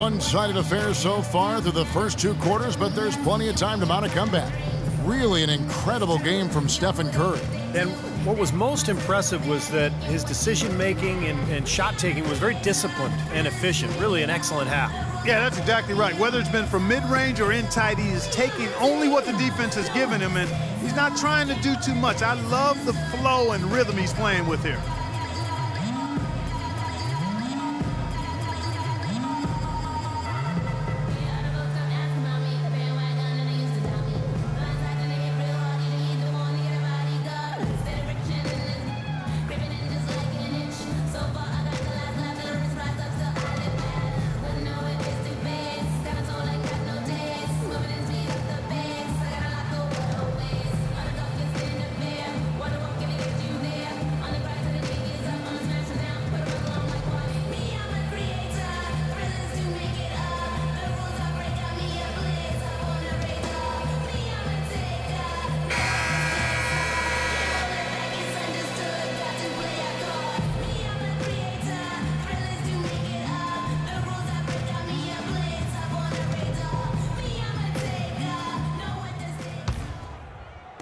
One-sided affair so far through the first two quarters, but there's plenty of time to mount a comeback. Really an incredible game from Stephen Curry. And what was most impressive was that his decision-making and shot-taking was very disciplined and efficient. Really an excellent half. Yeah, that's exactly right. Whether it's been from mid-range or in tight, he is taking only what the defense has given him, and he's not trying to do too much. I love the flow and rhythm he's playing with here.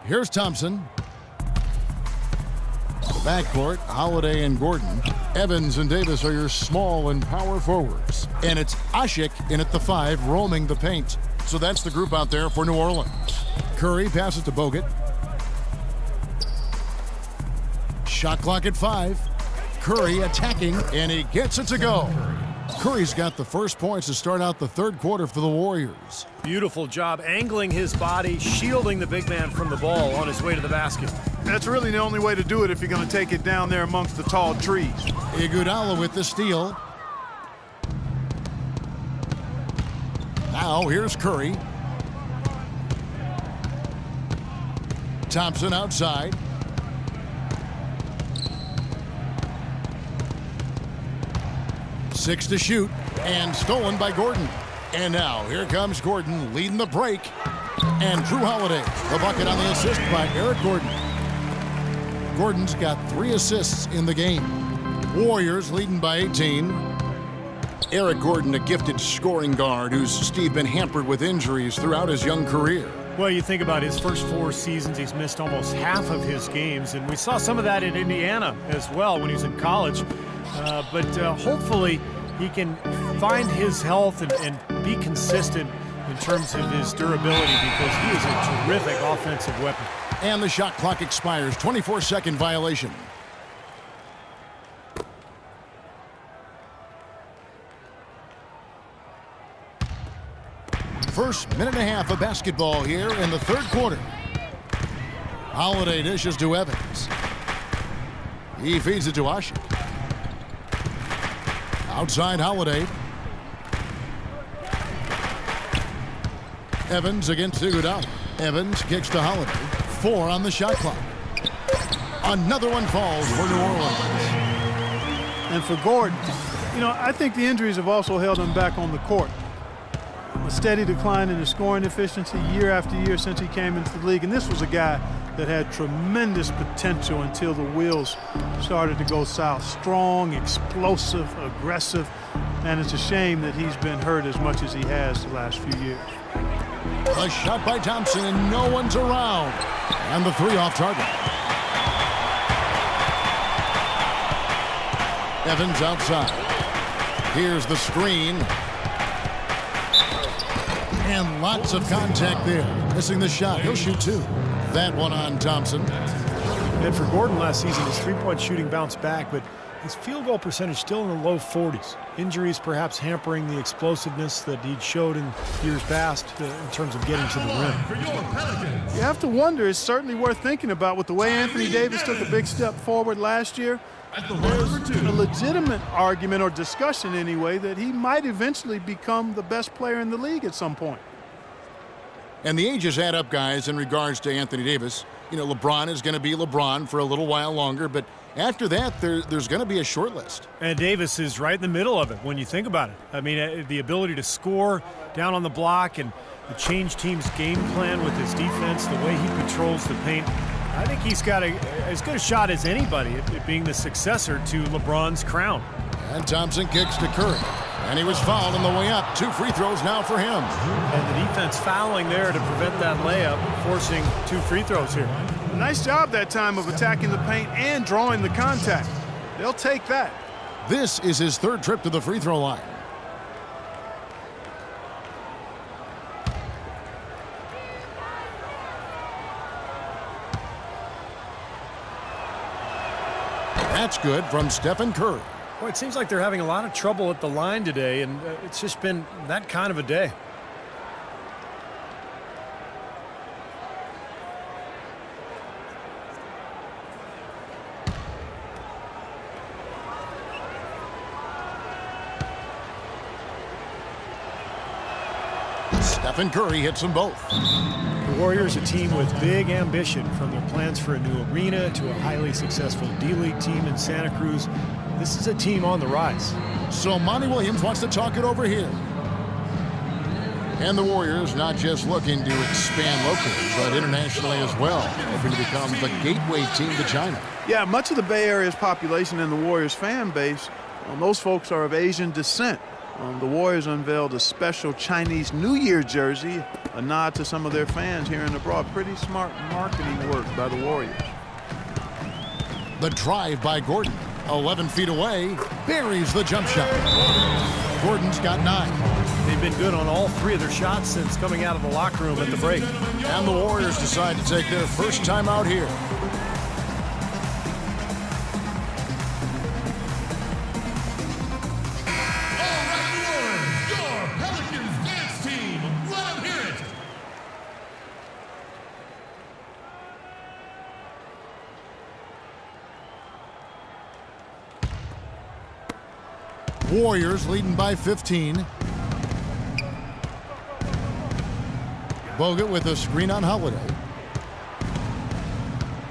Here's Thompson. Backcourt, Holiday and Gordon. Evans and Davis are your small and power forwards. And it's Ashik in at the 5, roaming the paint. So that's the group out there for New Orleans. Curry passes to Bogut. Shot clock at 5. Curry attacking, and he gets it to go. Curry's got the first points to start out the third quarter for the Warriors. Beautiful job angling his body, shielding the big man from the ball on his way to the basket. That's really the only way to do it if you're going to take it down there amongst the tall trees. Iguodala with the steal. Now here's Curry. Thompson outside. Six to shoot, and stolen by Gordon. And now here comes Gordon leading the break. And Drew Holiday, the bucket on the assist by Eric Gordon. Gordon's got 3 assists in the game. Warriors leading by 18. Eric Gordon, a gifted scoring guard who's, Steve, been hampered with injuries throughout his young career. Well, you think about his first 4 seasons, he's missed almost half of his games, and we saw some of that in Indiana as well when he was in college. But hopefully he can find his health and be consistent in terms of his durability, because he is a terrific offensive weapon. And the shot clock expires. 24-second violation. First minute and a half of basketball here in the third quarter. Holiday dishes to Evans. He feeds it to Ashik. Outside Holiday. Evans against Iguodala. Evans kicks to Holiday. 4 on the shot clock. Another one falls for New Orleans. And for Gordon, you know, I think the injuries have also held him back on the court. A steady decline in his scoring efficiency year after year since he came into the league. And this was a guy that had tremendous potential until the wheels started to go south. Strong, explosive, aggressive. And it's a shame that he's been hurt as much as he has the last few years. A shot by Thompson, and no one's around. And the 3 off target. Evans outside. Here's the screen. And lots of contact there. Missing the shot. He'll shoot 2. That one on Thompson. And for Gordon last season, his three-point shooting bounced back, but his field goal percentage still in the low 40s. Injuries perhaps hampering the explosiveness that he'd showed in years past in terms of getting to the rim. You have to wonder, it's certainly worth thinking about with the way Anthony Davis took a big step forward last year. There's a legitimate argument, or discussion anyway, that he might eventually become the best player in the league at some point. And the ages add up, guys, in regards to Anthony Davis. You know, LeBron is going to be LeBron for a little while longer, but after that, there's going to be a short list. And Davis is right in the middle of it when you think about it. I mean, the ability to score down on the block and change teams' game plan with his defense, the way he controls the paint. I think he's got as good a shot as anybody at being the successor to LeBron's crown. And Thompson kicks to Curry. And he was fouled on the way up. 2 free throws now for him. And the defense fouling there to prevent that layup, forcing 2 free throws here. Nice job that time of attacking the paint and drawing the contact. They'll take that. This is his 3rd trip to the free throw line. That's good from Stephen Curry. Boy, it seems like they're having a lot of trouble at the line today, and it's just been that kind of a day. Stephen Curry hits them both. The Warriors, a team with big ambition, from their plans for a new arena to a highly successful D-League team in Santa Cruz. This is a team on the rise. So Monty Williams wants to talk it over here. And the Warriors not just looking to expand locally, but internationally as well, hoping to become the gateway team to China. Yeah, much of the Bay Area's population and the Warriors fan base, those folks are of Asian descent. The Warriors unveiled a special Chinese New Year jersey, a nod to some of their fans here and abroad. Pretty smart marketing work by the Warriors. The drive by Gordon, 11 feet away, buries the jump shot. Gordon's got 9. They've been good on all 3 of their shots since coming out of the locker room at the break. And the Warriors decide to take their first time out here. Warriors leading by 15. Bogut with a screen on Holiday.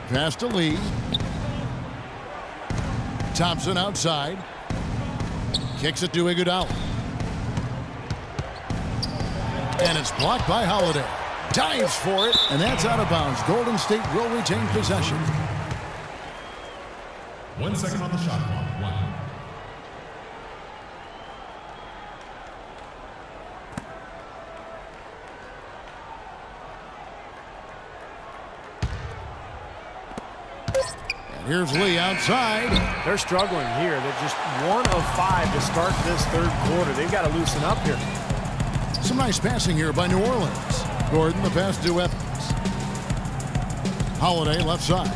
Pass to Lee. Thompson outside. Kicks it to Iguodala. And it's blocked by Holiday. Dives for it, and that's out of bounds. Golden State will retain possession. 1 second on the shot clock. 1. Here's Lee outside. They're struggling here. They're just 1 of 5 to start this 3rd quarter. They've got to loosen up here. Some nice passing here by New Orleans. Gordon, the pass to Evans. Holiday left side.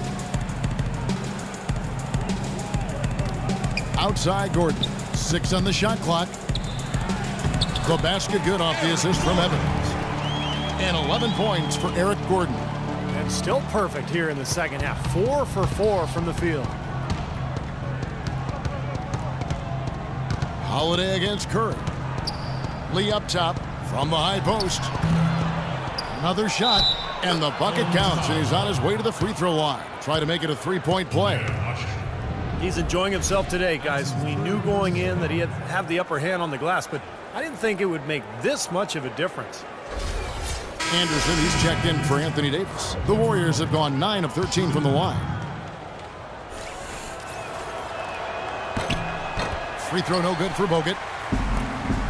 Outside Gordon. 6 on the shot clock. The basket good off the assist from Evans. And 11 points for Eric Gordon. And still perfect here in the second half. 4 for 4 from the field. Holiday against Curry. Lee up top from the high post. Another shot, and the bucket counts, and he's on his way to the free throw line. Try to make it a 3-point play. He's enjoying himself today, guys. We knew going in that he'd have the upper hand on the glass, but I didn't think it would make this much of a difference. Anderson, he's checked in for Anthony Davis. The Warriors have gone 9 of 13 from the line. Free throw no good for Bogut.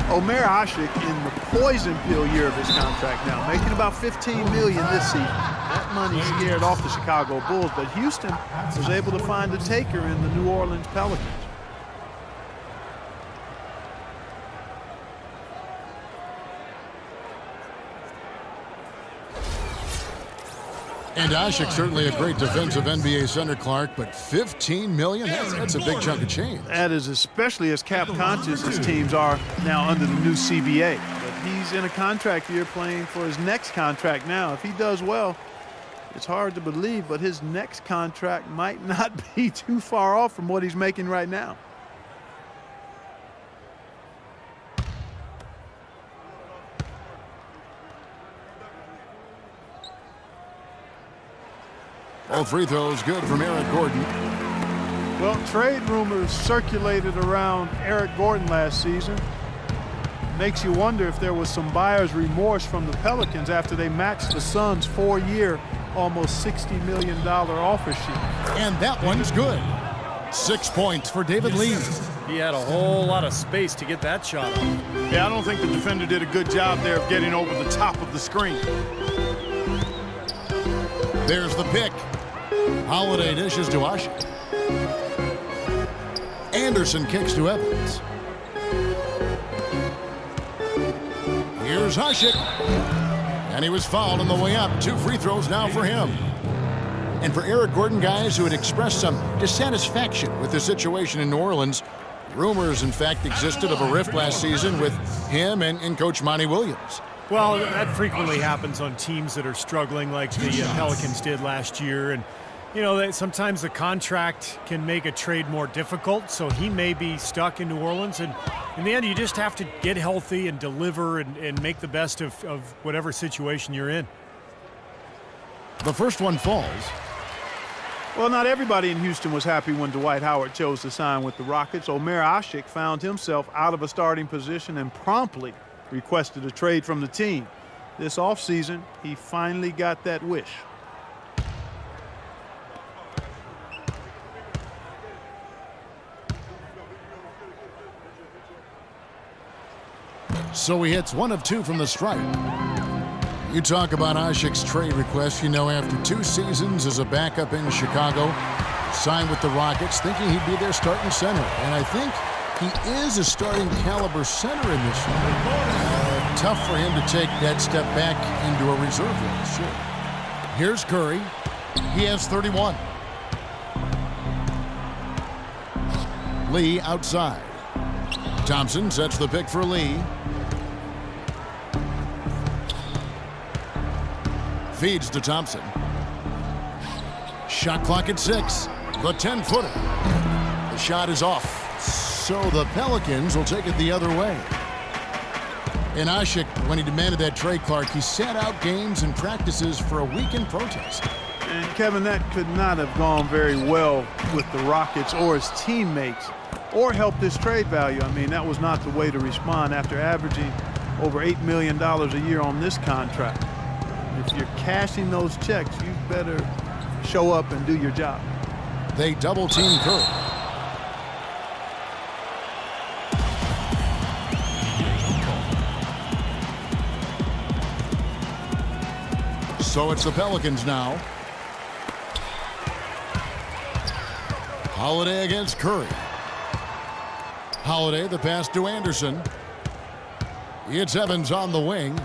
Omer Ashik in the poison pill year of his contract now, making about $15 million this season. That money scared off the Chicago Bulls, but Houston was able to find a taker in the New Orleans Pelicans. And Ashik certainly a great defensive NBA center, Clark, but $15 million, that's a big chunk of change. That is, especially as cap conscious as teams are now under the new CBA. But he's in a contract year playing for his next contract now. If he does well, it's hard to believe, but his next contract might not be too far off from what he's making right now. All free throws good from Eric Gordon. Well, trade rumors circulated around Eric Gordon last season. Makes you wonder if there was some buyer's remorse from the Pelicans after they matched the Suns' 4-year, almost $60 million offer sheet. And that one's good. 6 points for David Lee. He had a whole lot of space to get that shot off. Yeah, I don't think the defender did a good job there of getting over the top of the screen. There's the pick. Holiday dishes to Ashik. Anderson kicks to Evans. Here's Ashik. And he was fouled on the way up. 2 free throws now for him. And for Eric Gordon, guys who had expressed some dissatisfaction with the situation in New Orleans, rumors, in fact, existed of a rift last season with him and Coach Monty Williams. Well, that frequently happens on teams that are struggling like the Pelicans did last year. And, you know, sometimes the contract can make a trade more difficult, so he may be stuck in New Orleans. And in the end, you just have to get healthy and deliver and make the best of whatever situation you're in. The first one falls. Well, not everybody in Houston was happy when Dwight Howard chose to sign with the Rockets. Omer Ashik found himself out of a starting position and promptly requested a trade from the team. This offseason, he finally got that wish. So he hits 1 of 2 from the stripe. You talk about Ashik's trade request. You know, after 2 seasons as a backup in Chicago, signed with the Rockets, thinking he'd be their starting center. And I think he is a starting caliber center in this one. Tough for him to take that step back into a reserve role, sure. Here's Curry. He has 31. Lee outside. Thompson sets the pick for Lee. Feeds to Thompson. Shot clock at 6. The 10-footer. The shot is off. So the Pelicans will take it the other way. And Ashik, when he demanded that trade, Clark, he sat out games and practices for a week in protest. And Kevin, that could not have gone very well with the Rockets or his teammates or helped his trade value. I mean, that was not the way to respond after averaging over $8 million a year on this contract. If you're cashing those checks, you better show up and do your job. They double-team Curry. So it's the Pelicans now. Holiday against Curry. Holiday, the pass to Anderson. It's Evans on the wing.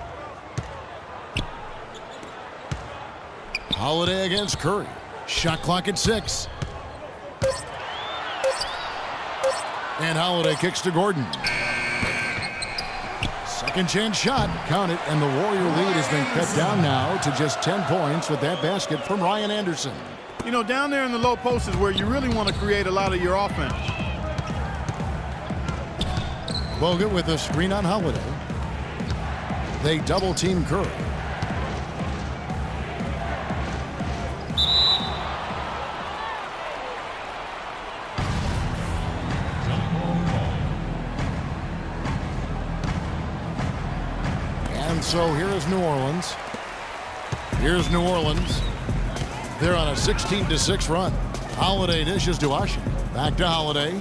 Holiday against Curry. Shot clock at 6. And Holiday kicks to Gordon. Second chance shot. Count it, and the Warrior lead has been cut down now to just 10 points with that basket from Ryan Anderson. You know, down there in the low post is where you really want to create a lot of your offense. Bogut with a screen on Holiday. They double-team Curry. And so here is New Orleans. Here's New Orleans. They're on a 16-6 run. Holiday dishes to Ashik. Back to Holiday.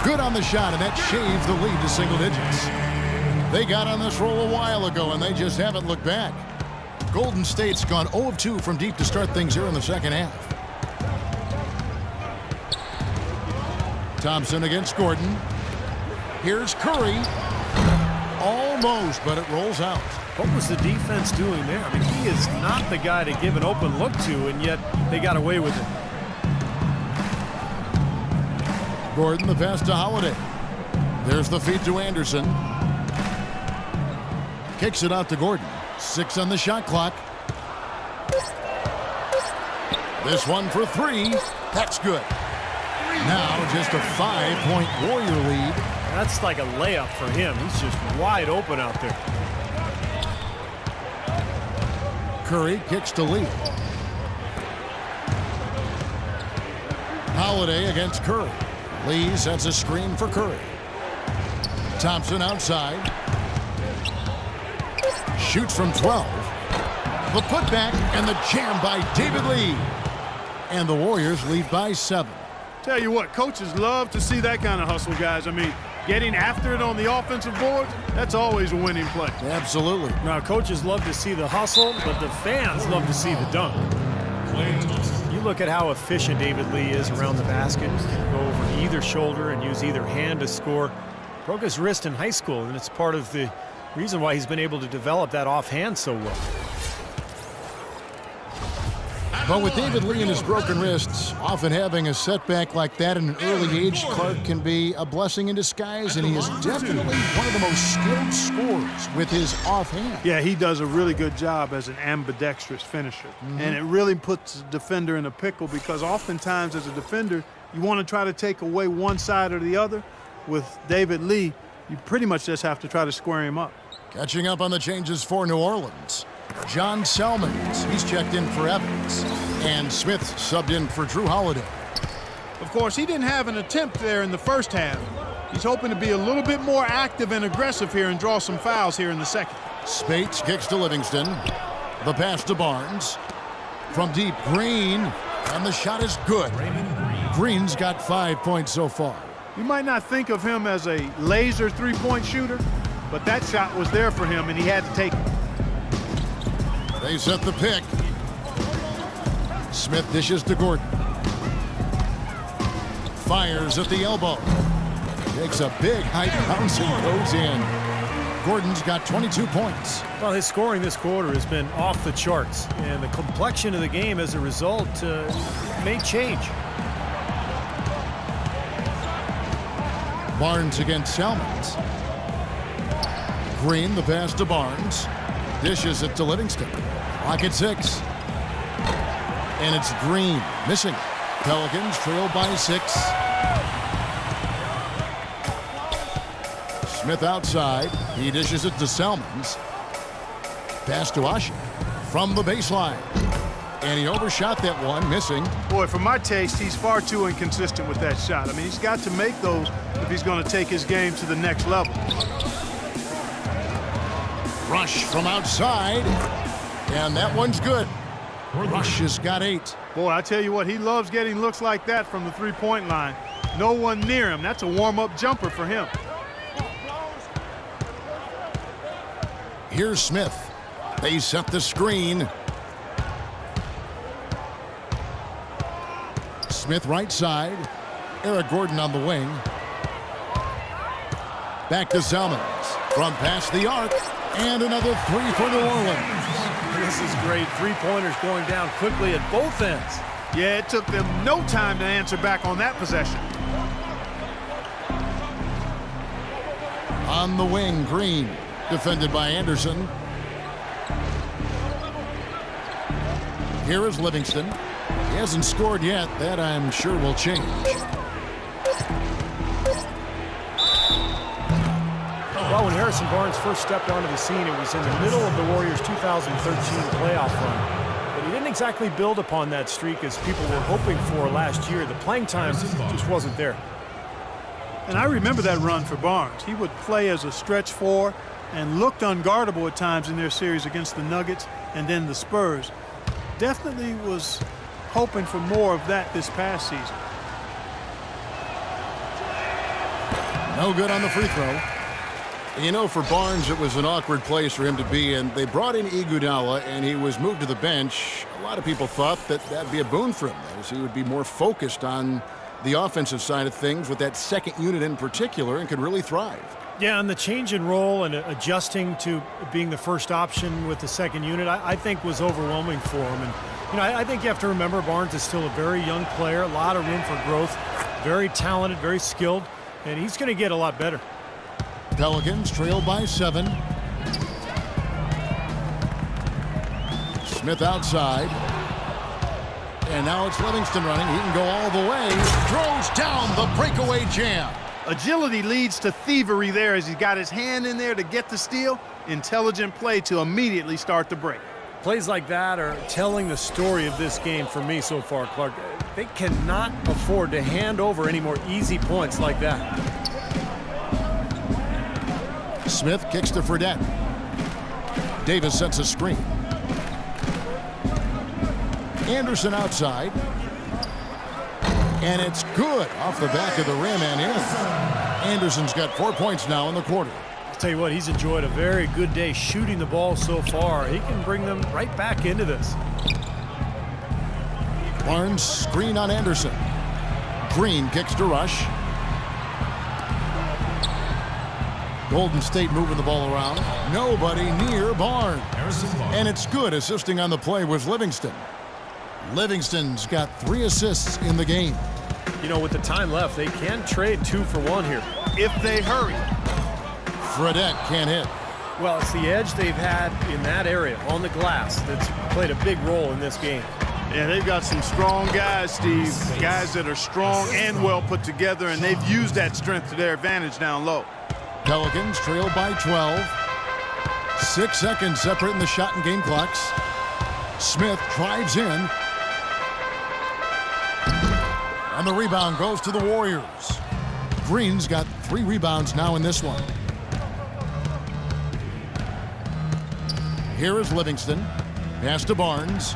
Good on the shot, and that shaves the lead to single digits. They got on this roll a while ago, and they just haven't looked back. Golden State's gone 0 of 2 from deep to start things here in the second half. Thompson against Gordon. Here's Curry. Almost, but it rolls out. What was the defense doing there? I mean, he is not the guy to give an open look to, and yet they got away with it. Gordon, the pass to Holiday. There's the feed to Anderson. Kicks it out to Gordon. 6 on the shot clock. This one for 3. That's good. Now just a 5-point Warrior lead. That's like a layup for him. He's just wide open out there. Curry kicks to Lee. Holiday against Curry. Lee sets a screen for Curry. Thompson outside. Shoots from 12. The putback and the jam by David Lee. And the Warriors lead by 7. Tell you what, coaches love to see that kind of hustle, guys. I mean, getting after it on the offensive board, that's always a winning play. Absolutely. Now, coaches love to see the hustle, but the fans love to see the dunk. You look at how efficient David Lee is around the basket. He can go over either shoulder and use either hand to score. Broke his wrist in high school, and it's part of the reason why he's been able to develop that offhand so well. But with David Lee and his broken wrists, often having a setback like that at an early age, Clark, can be a blessing in disguise, and he is definitely one of the most skilled scorers with his offhand. Yeah, he does a really good job as an ambidextrous finisher. And it really puts the defender in a pickle because oftentimes as a defender, you want to try to take away one side or the other. With David Lee, you pretty much just have to try to square him up. Catching up on the changes for New Orleans. John Selmans, he's checked in for Evans. And Smith subbed in for Drew Holiday. Of course, he didn't have an attempt there in the first half. He's hoping to be a little bit more active and aggressive here and draw some fouls here in the second. Spates kicks to Livingston. The pass to Barnes. From deep, Green. And the shot is good. Green's got 5 points so far. You might not think of him as a laser three-point shooter, but that shot was there for him, and he had to take it. They set the pick. Smith dishes to Gordon. Fires at the elbow. Takes a big height bounce and goes in. Gordon's got 22 points. Well, his scoring this quarter has been off the charts, and the complexion of the game as a result may change. Barnes against Selmans. Green, the pass to Barnes. Dishes it to Livingston. Clock at 6. And it's Green missing. Pelicans trail by 6. Smith outside. He dishes it to Selmans. Pass to Asha from the baseline. And he overshot that one, missing. Boy, for my taste, he's far too inconsistent with that shot. I mean, he's got to make those if he's going to take his game to the next level. Rush from outside. And that one's good. Rush has got 8. Boy, I tell you what, he loves getting looks like that from the three-point line. No one near him. That's a warm-up jumper for him. Here's Smith. They set the screen. Smith right side. Eric Gordon on the wing. Back to Selmans. From past the arc. And another 3 for New Orleans. This is great. Three-pointers going down quickly at both ends. Yeah, it took them no time to answer back on that possession. On the wing, Green. Defended by Anderson. Here is Livingston. He hasn't scored yet. That, I'm sure, will change. Well, when Harrison Barnes first stepped onto the scene, it was in the middle of the Warriors' 2013 playoff run. But he didn't exactly build upon that streak as people were hoping for last year. The playing time just wasn't there. And I remember that run for Barnes. He would play as a stretch 4 and looked unguardable at times in their series against the Nuggets and then the Spurs. Definitely was hoping for more of that this past season. No good on the free throw. You know, for Barnes, it was an awkward place for him to be, and they brought in Iguodala, and he was moved to the bench. A lot of people thought that that'd be a boon for him, as he would be more focused on the offensive side of things with that second unit in particular and could really thrive. Yeah, and the change in role and adjusting to being the first option with the second unit, I think was overwhelming for him. And, you know, I think you have to remember Barnes is still a very young player, a lot of room for growth, very talented, very skilled, and he's going to get a lot better. Pelicans trail by 7. Smith outside. And now it's Livingston running. He can go all the way. Throws down the breakaway jam. Agility leads to thievery there as he got his hand in there to get the steal. Intelligent play to immediately start the break. Plays like that are telling the story of this game for me so far, Clark. They cannot afford to hand over any more easy points like that. Smith kicks to Fredette. Davis sets a screen. Anderson outside. And it's good off the back of the rim and in. Anderson's got 4 points now in the quarter. I'll tell you what, he's enjoyed a very good day shooting the ball so far. He can bring them right back into this. Barnes screen on Anderson. Green kicks to Rush. Golden State moving the ball around. Nobody near Barnes. And it's good. Assisting on the play was Livingston. Livingston's got 3 assists in the game. You know, with the time left, they can trade 2 for 1 here if they hurry. Fredette can't hit. Well, it's the edge they've had in that area on the glass that's played a big role in this game. Yeah, they've got some strong guys, Steve. Guys that are strong and well put together, and they've used that strength to their advantage down low. Pelicans trail by 12. 6 seconds separating the shot and game clocks. Smith drives in. And the rebound goes to the Warriors. Green's got 3 rebounds now in this one. Here is Livingston. Pass to Barnes.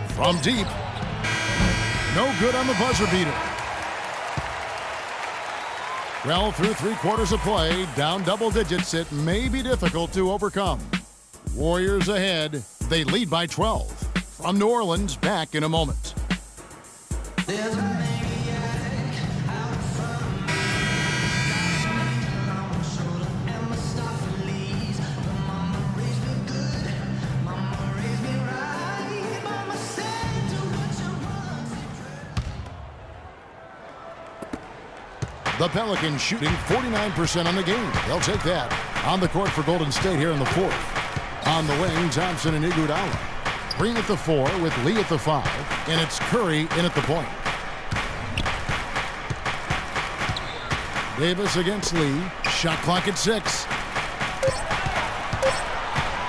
From deep. No good on the buzzer beater. Well, through 3 quarters of play, down double digits, it may be difficult to overcome. Warriors ahead. They lead by 12. From New Orleans, back in a moment. The Pelicans shooting 49% on the game. They'll take that. On the court for Golden State here in the 4th. On the wing, Thompson and Iguodala. Green at the 4 with Lee at the 5. And it's Curry in at the point. Davis against Lee. Shot clock at 6.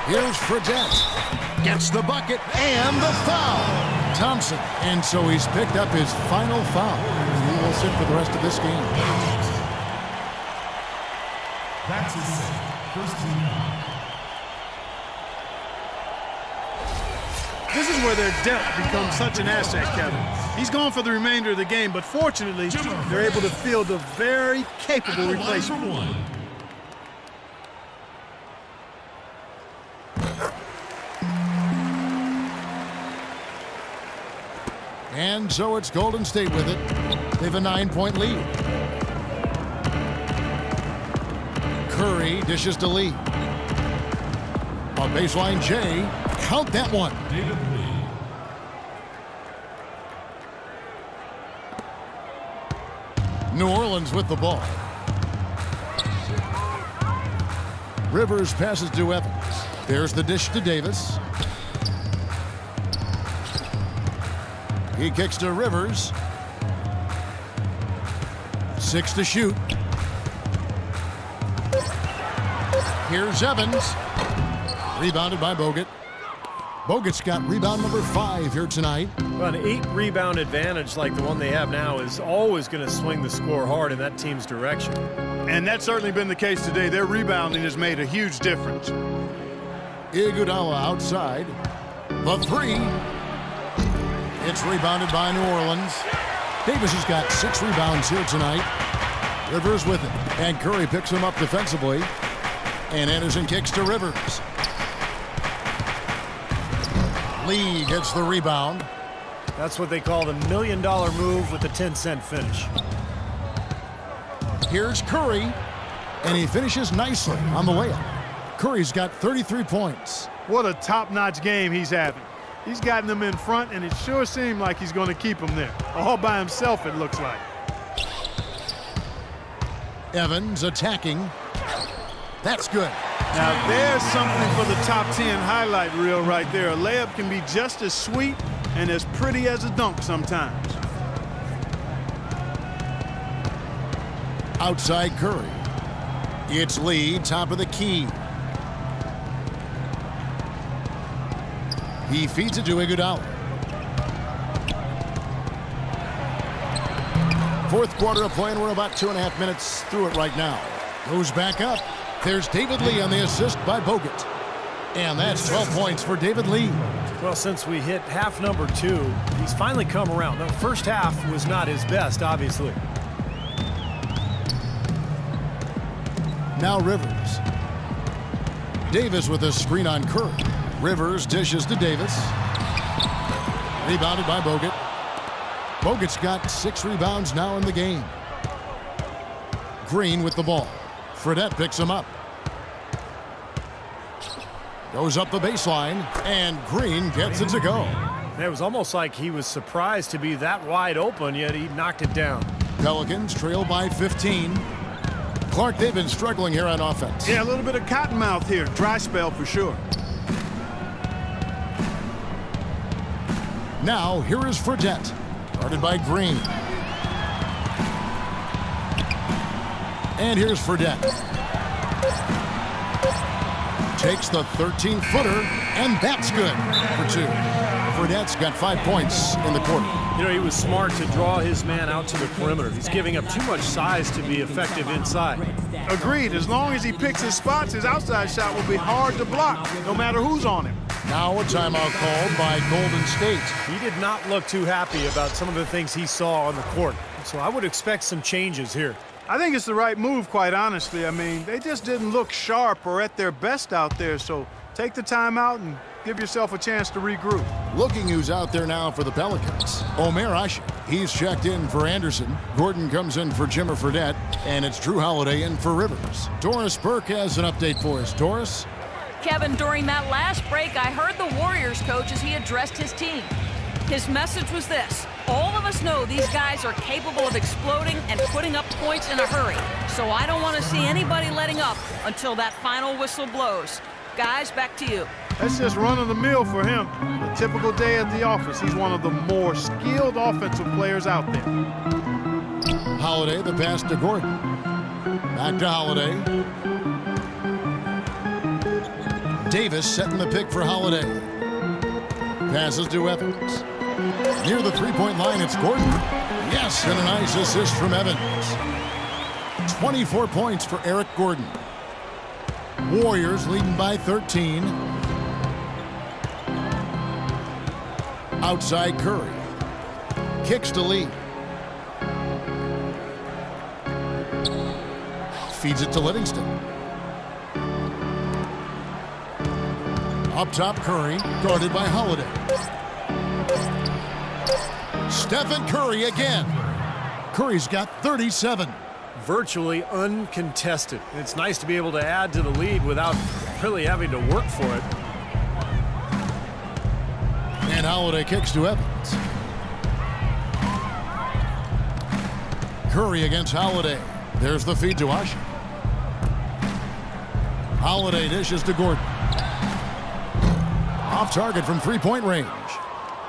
Here's Fredette. Gets the bucket and the foul. Thompson. And so he's picked up his final foul. He will sit for the rest of this game. That's his set. First team foul. This is where their depth becomes such an asset, Kevin. He's gone for the remainder of the game, but fortunately, they're able to field a very capable replacement. And so it's Golden State with it. They have a 9-point lead. Curry dishes to Lee. On baseline, Jay. Count that one. David Lee. New Orleans with the ball. Rivers passes to Evans. There's the dish to Davis. He kicks to Rivers. 6 to shoot. Here's Evans. Rebounded by Bogut. Bogut's got rebound number 5 here tonight. Well, an 8-rebound advantage like the one they have now is always going to swing the score hard in that team's direction. And that's certainly been the case today. Their rebounding has made a huge difference. Iguodala outside. The 3. It's rebounded by New Orleans. Davis has got 6 rebounds here tonight. Rivers with it. And Curry picks him up defensively. And Anderson kicks to Rivers. Lee gets the rebound. That's what they call the $1 million move with the 10-cent finish. Here's Curry. And he finishes nicely on the layup. Curry's got 33 points. What a top-notch game he's having. He's gotten them in front, and it sure seemed like he's going to keep them there. All by himself, it looks like. Evans attacking. That's good. Now, there's something for the top 10 highlight reel right there. A layup can be just as sweet and as pretty as a dunk sometimes. Outside Curry. It's Lee, top of the key. He feeds it to Iguodala. 4th quarter of play, and we're about 2.5 minutes through it right now. Goes back up. There's David Lee on the assist by Bogut. And that's 12 points for David Lee. Well, since we hit half number 2, he's finally come around. The first half was not his best, obviously. Now Rivers. Davis with a screen on Curry. Rivers dishes to Davis. Rebounded by Bogut. Bogut's got 6 rebounds now in the game. Green with the ball. Fredette picks him up. Goes up the baseline, and Green gets it to go. It was almost like he was surprised to be that wide open, yet he knocked it down. Pelicans trail by 15. Clark, they've been struggling here on offense. Yeah, a little bit of cottonmouth here. Dry spell for sure. Now, here is Fredette. Guarded by Green. And here's Fredette. Takes the 13-footer, and that's good for 2. Fredette's got 5 points in the quarter. You know, he was smart to draw his man out to the perimeter. He's giving up too much size to be effective inside. Agreed. As long as he picks his spots, his outside shot will be hard to block, no matter who's on him. Now a timeout called by Golden State. He did not look too happy about some of the things he saw on the court. So I would expect some changes here. I think it's the right move, quite honestly. I mean, they just didn't look sharp or at their best out there, so take the timeout and give yourself a chance to regroup. Looking who's out there now for the Pelicans. Omer Asher. He's checked in for Anderson. Gordon comes in for Jimmer Fredette, and it's Drew Holiday in for Rivers. Doris Burke has an update for us. Doris? Kevin, during that last break, I heard the Warriors coach as he addressed his team. His message was this: all of us know these guys are capable of exploding and putting up points in a hurry. So I don't want to see anybody letting up until that final whistle blows. Guys, back to you. That's just run-of-the-mill for him. A typical day at the office. He's one of the more skilled offensive players out there. Holiday, the pass to Gordon. Back to Holiday. Davis setting the pick for Holiday. Passes to Evans. Near the three-point line, it's Gordon. Yes, and a nice assist from Evans. 24 points for Eric Gordon. Warriors leading by 13. Outside Curry. Kicks to Lee. Feeds it to Livingston. Up top, Curry, guarded by Holiday. Stephen Curry again. Curry's got 37. Virtually uncontested. It's nice to be able to add to the lead without really having to work for it. And Holiday kicks to Evans. Curry against Holiday. There's the feed to Asher. Holiday dishes to Gordon. Off target from three-point range.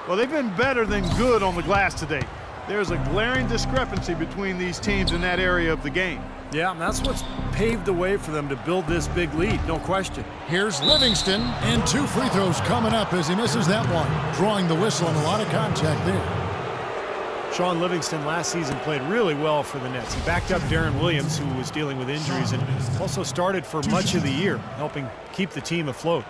Well, they've been better than good on the glass today. There's a glaring discrepancy between these teams in that area of the game. Yeah, and that's what's paved the way for them to build this big lead, no question. Here's Livingston, and 2 free throws coming up as he misses that one. Drawing the whistle and a lot of contact there. Sean Livingston last season played really well for the Nets. He backed up Darren Williams, who was dealing with injuries, and also started for much of the year, helping keep the team afloat.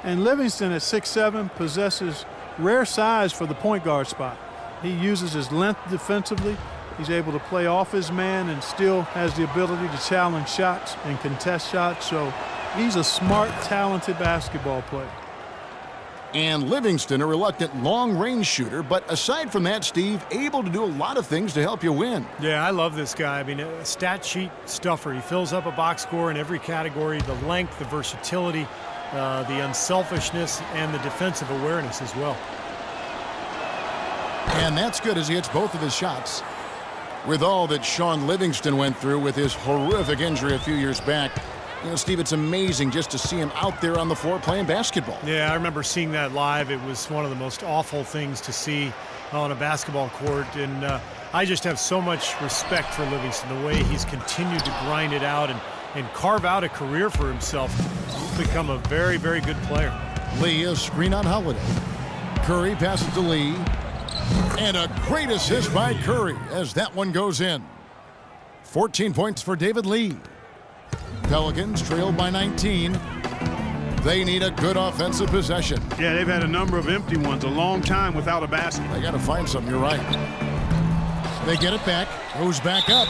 And Livingston at 6'7" possesses rare size for the point guard spot. He uses his length defensively. He's able to play off his man and still has the ability to challenge shots and contest shots. So he's a smart, talented basketball player. And Livingston, a reluctant long-range shooter, but aside from that, Steve, able to do a lot of things to help you win. Yeah, I love this guy. I mean, a stat sheet stuffer. He fills up a box score in every category: the length, the versatility, the unselfishness, and the defensive awareness as well. And that's good as he hits both of his shots. With all that Sean Livingston went through with his horrific injury a few years back, you know, Steve, it's amazing just to see him out there on the floor playing basketball. Yeah, I remember seeing that live. It was one of the most awful things to see on a basketball court, and I just have so much respect for Livingston, the way he's continued to grind it out and carve out a career for himself. He's become a very, very good player. Lee, a screen on Holiday. Curry passes to Lee. And a great assist by Curry as that one goes in. 14 points for David Lee. Pelicans trailed by 19. They need a good offensive possession. Yeah, they've had a number of empty ones, a long time without a basket. They got to find something, you're right. They get it back, goes back up.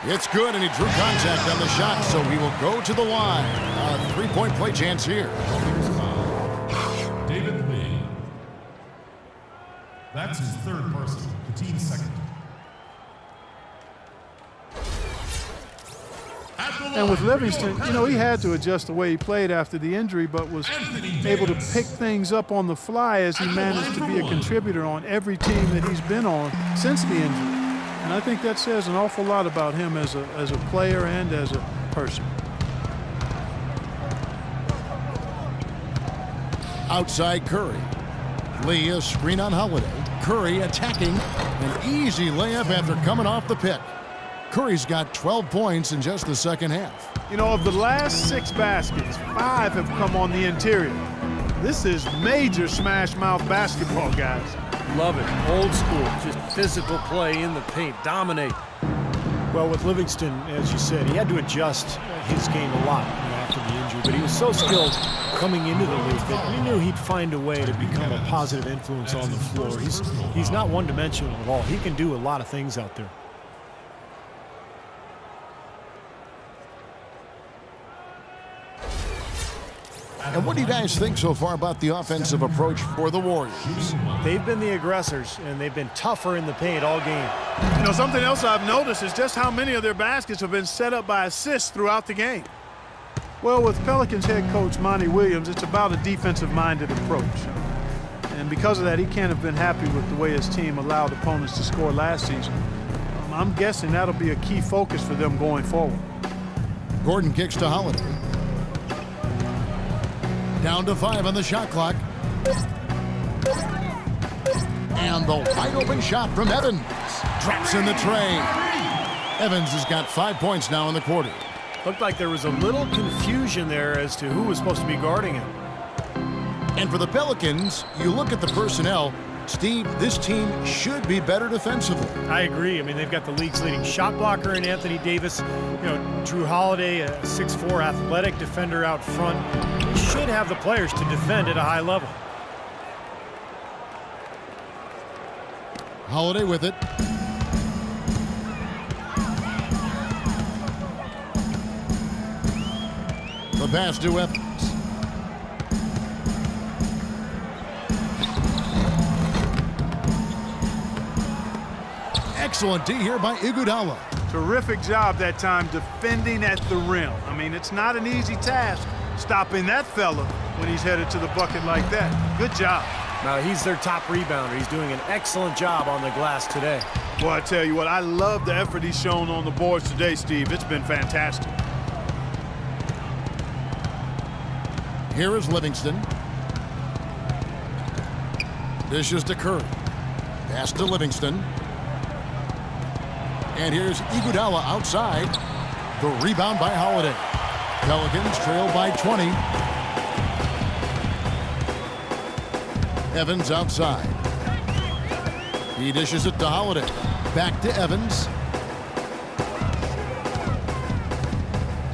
It's good, and he drew contact on the shot, so he will go to the line. A three-point play chance here. David Lee. That's his third personal, the team's second. And with Livingston, you know, he had to adjust the way he played after the injury, but was able to pick things up on the fly as he managed to be a contributor on every team that he's been on since the injury. And I think that says an awful lot about him as a player and as a person. Outside Curry. Lee, a screen on Holiday. Curry attacking. An easy layup after coming off the pick. Curry's got 12 points in just the second half. You know, of the last 6 baskets, 5 have come on the interior. This is major smash mouth basketball, guys. Love it. Old school. Just physical play in the paint. Dominate. Well, with Livingston, as you said, he had to adjust his game a lot after the injury, but he was so skilled coming into the league that we knew he'd find a way to become a positive influence on the floor. He's not one-dimensional at all. He can do a lot of things out there. And what do you guys think so far about the offensive approach for the Warriors? They've been the aggressors, and they've been tougher in the paint all game. You know, something else I've noticed is just how many of their baskets have been set up by assists throughout the game. Well, with Pelicans head coach Monty Williams, it's about a defensive-minded approach. And because of that, he can't have been happy with the way his team allowed opponents to score last season. I'm guessing that'll be a key focus for them going forward. Gordon kicks to Holiday. Down to 5 on the shot clock. And the wide open shot from Evans. Drops in the tray. Evans has got 5 points now in the quarter. Looked like there was a little confusion there as to who was supposed to be guarding him. And for the Pelicans, you look at the personnel. Steve, this team should be better defensively. I agree. I mean, they've got the league's leading shot blocker in Anthony Davis. You know, Drew Holiday, a 6'4" athletic defender out front. They should have the players to defend at a high level. Holiday with it. The pass to Evans. Excellent D here by Iguodala. Terrific job that time defending at the rim. I mean, it's not an easy task stopping that fella when he's headed to the bucket like that. Good job. Now, he's their top rebounder. He's doing an excellent job on the glass today. Well, I tell you what, I love the effort he's shown on the boards today, Steve. It's been fantastic. Here is Livingston. Dishes to Curry. Pass to Livingston. And here's Iguodala outside. The rebound by Holiday. Pelicans trail by 20. Evans outside. He dishes it to Holiday. Back to Evans.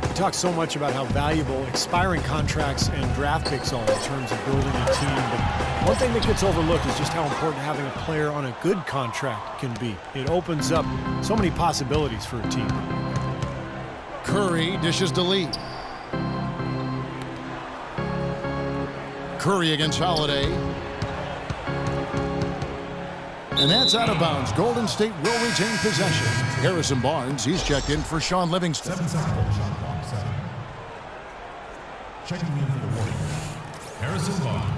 We talk so much about how valuable expiring contracts and draft picks are in terms of building a team, but one thing that gets overlooked is just how important having a player on a good contract can be. It opens up so many possibilities for a team. Curry dishes to Lee. Curry against Holiday. And that's out of bounds. Golden State will retain possession. Harrison Barnes, he's checked in for Sean Livingston. 7 seconds on the shot clock, 7. Checking in for the Warriors, Harrison Barnes.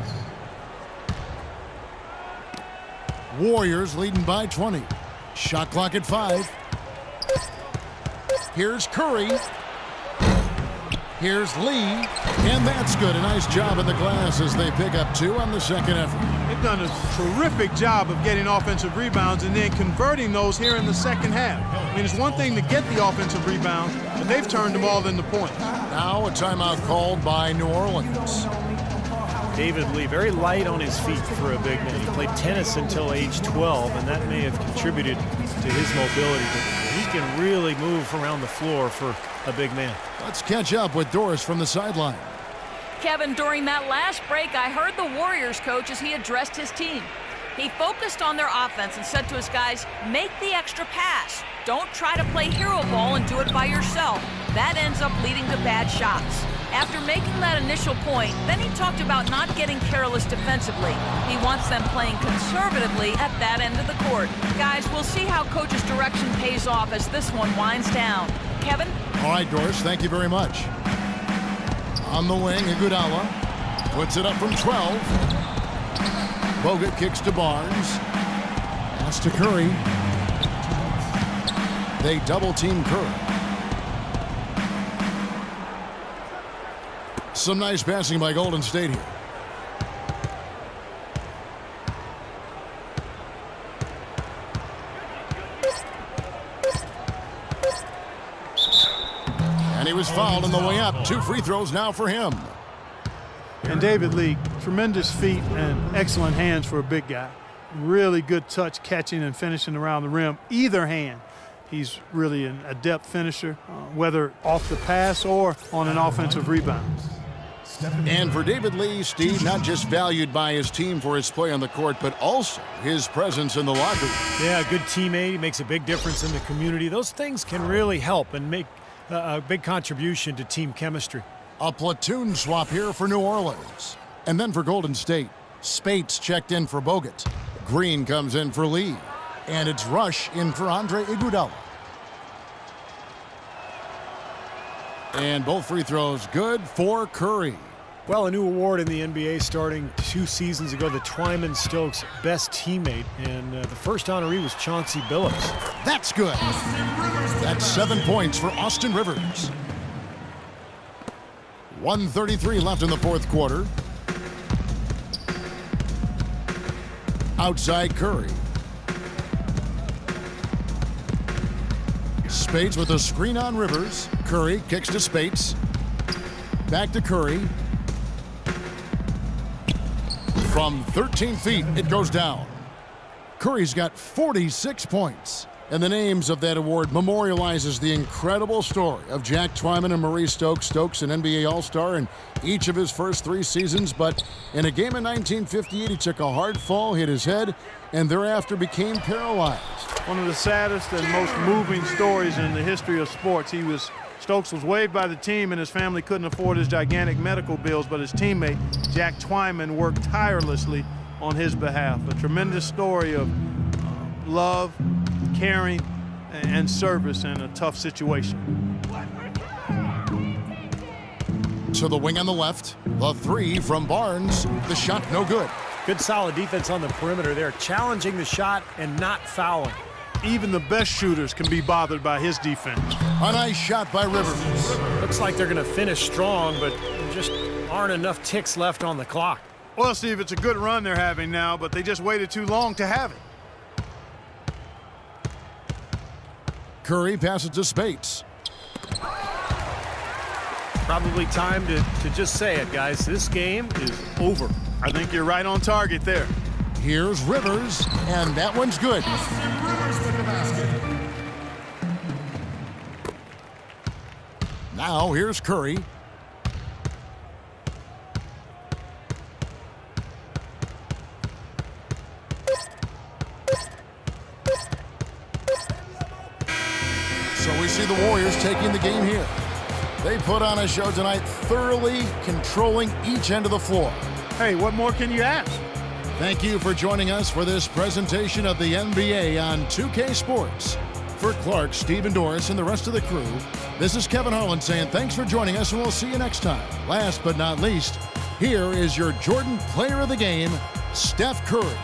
Warriors leading by 20. Shot clock at 5. Here's Curry. Here's Lee. And that's good. A nice job in the glass as they pick up 2 on the second effort. They've done a terrific job of getting offensive rebounds and then converting those here in the second half. I mean, it's one thing to get the offensive rebounds, but they've turned them all into points. Now a timeout called by New Orleans. David Lee, very light on his feet for a big man. He played tennis until age 12, and that may have contributed to his mobility, but he can really move around the floor for a big man. Let's catch up with Doris from the sideline. Kevin, during that last break, I heard the Warriors coach as he addressed his team. He focused on their offense and said to his guys, make the extra pass. Don't try to play hero ball and do it by yourself. That ends up leading to bad shots. After making that initial point, then he talked about not getting careless defensively. He wants them playing conservatively at that end of the court. Guys, we'll see how coach's direction pays off as this one winds down. Kevin? All right, Doris, thank you very much. On the wing, Iguodala puts it up from 12. Bogut kicks to Barnes. Pass to Curry. They double-team Curry. Some nice passing by Golden State here. And he was fouled on the way up. 2 free throws now for him. And David Lee, tremendous feet and excellent hands for a big guy. Really good touch, catching and finishing around the rim. Either hand, he's really an adept finisher, whether off the pass or on an offensive rebound. And for David Lee, Steve, not just valued by his team for his play on the court, but also his presence in the locker room. Yeah, a good teammate. He makes a big difference in the community. Those things can really help and make a big contribution to team chemistry. A platoon swap here for New Orleans. And then for Golden State, Spates checked in for Bogut. Green comes in for Lee. And it's Rush in for Andre Iguodala. And both free throws good for Curry. Well, a new award in the NBA starting 2 seasons ago, the Twyman-Stokes Best Teammate. And the first honoree was Chauncey Billups. That's good. That's 7 points for Austin Rivers. 1:33 left in the fourth quarter. Outside Curry. Spates with a screen on Rivers. Curry kicks to Spates. Back to Curry. From 13 feet, it goes down. Curry's got 46 points. And the names of that award memorializes the incredible story of Jack Twyman and Maurice Stokes. Stokes, an NBA All-Star in each of his first 3 seasons, but in a game in 1958, he took a hard fall, hit his head, and thereafter became paralyzed. One of the saddest and most moving stories in the history of sports. Stokes was waived by the team, and his family couldn't afford his gigantic medical bills, but his teammate, Jack Twyman, worked tirelessly on his behalf. A tremendous story of love, caring, and service in a tough situation. To the wing on the left, the 3 from Barnes. The shot no good. Good solid defense on the perimeter there, challenging the shot and not fouling. Even the best shooters can be bothered by his defense. A nice shot by Rivers. Looks like they're going to finish strong, but there just aren't enough ticks left on the clock. Well, Steve, it's a good run they're having now, but they just waited too long to have it. Curry passes to Spates. Probably time to just say it, guys. This game is over. I think you're right on target there. Here's Rivers, and that one's good. Now here's Curry. So we see the Warriors taking the game here. They put on a show tonight, thoroughly controlling each end of the floor. Hey, what more can you ask? Thank you for joining us for this presentation of the NBA on 2K Sports. For Clark, Steve, and Doris, and the rest of the crew, this is Kevin Harlan saying thanks for joining us, and we'll see you next time. Last but not least, here is your Jordan Player of the Game, Steph Curry.